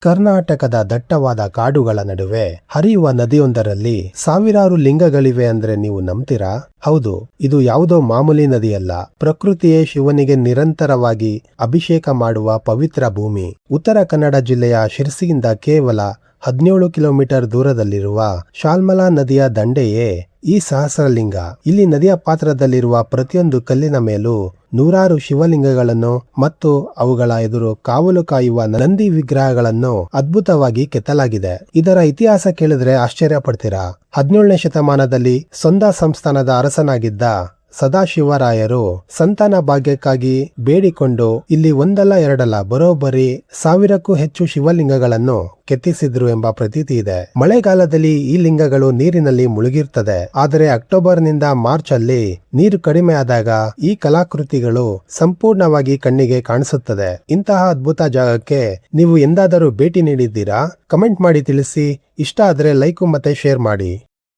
ಕರ್ನಾಟಕದ ದಟ್ಟವಾದ ಕಾಡುಗಳ ನಡುವೆ ಹರಿಯುವ ನದಿಯೊಂದರಲ್ಲಿ ಸಾವಿರಾರು ಲಿಂಗಗಳಿವೆ ಅಂದ್ರೆ ನೀವು ನಂಬ್ತೀರಾ? ಹೌದು, ಇದು ಯಾವುದೋ ಮಾಮೂಲಿ ನದಿಯಲ್ಲ. ಪ್ರಕೃತಿಯೇ ಶಿವನಿಗೆ ನಿರಂತರವಾಗಿ ಅಭಿಷೇಕ ಮಾಡುವ ಪವಿತ್ರ ಭೂಮಿ. ಉತ್ತರ ಕನ್ನಡ ಜಿಲ್ಲೆಯ ಶಿರಸಿಯಿಂದ ಕೇವಲ 17 ಕಿಲೋಮೀಟರ್ ದೂರದಲ್ಲಿರುವ ಶಾಲ್ಮಲಾ ನದಿಯ ದಂಡೆಯೇ ಈ ಸಹಸ್ರಲಿಂಗ. ಇಲ್ಲಿ ನದಿಯ ಪಾತ್ರದಲ್ಲಿರುವ ಪ್ರತಿಯೊಂದು ಕಲ್ಲಿನ ಮೇಲೂ ನೂರಾರು ಶಿವಲಿಂಗಗಳನ್ನು ಮತ್ತು ಅವುಗಳ ಎದುರು ಕಾವಲು ಕಾಯುವ ನಂದಿ ವಿಗ್ರಹಗಳನ್ನು ಅದ್ಭುತವಾಗಿ ಕೆತ್ತಲಾಗಿದೆ. ಇದರ ಇತಿಹಾಸ ಕೇಳಿದ್ರೆ ಆಶ್ಚರ್ಯ ಪಡ್ತೀರಾ. 17ನೇ ಶತಮಾನದಲ್ಲಿ ಸೊಂದ ಸಂಸ್ಥಾನದ ಅರಸನಾಗಿದ್ದ ಸದಾಶಿವರಾಯರು ಸಂತಾನ ಭಾಗ್ಯಕ್ಕಾಗಿ ಬೇಡಿಕೊಂಡು ಇಲ್ಲಿ ಒಂದಲ್ಲ ಎರಡಲ್ಲ ಬರೋಬ್ಬರಿ 1000ಕ್ಕೂ ಹೆಚ್ಚು ಶಿವಲಿಂಗಗಳನ್ನು ಕೆತ್ತಿಸಿದ್ರು ಎಂಬ ಪ್ರತೀತಿ ಇದೆ. ಮಳೆಗಾಲದಲ್ಲಿ ಈ ಲಿಂಗಗಳು ನೀರಿನಲ್ಲಿ ಮುಳುಗಿರ್ತದೆ. ಆದರೆ ಅಕ್ಟೋಬರ್ನಿಂದ ಮಾರ್ಚ್ ಅಲ್ಲಿ ನೀರು ಕಡಿಮೆ ಆದಾಗ ಈ ಕಲಾಕೃತಿಗಳು ಸಂಪೂರ್ಣವಾಗಿ ಕಣ್ಣಿಗೆ ಕಾಣಿಸುತ್ತದೆ. ಇಂತಹ ಅದ್ಭುತ ಜಾಗಕ್ಕೆ ನೀವು ಎಂದಾದರೂ ಭೇಟಿ ನೀಡಿದ್ದೀರಾ? ಕಮೆಂಟ್ ಮಾಡಿ ತಿಳಿಸಿ. ಇಷ್ಟ ಆದ್ರೆ ಲೈಕ್ ಮತ್ತೆ ಶೇರ್ ಮಾಡಿ.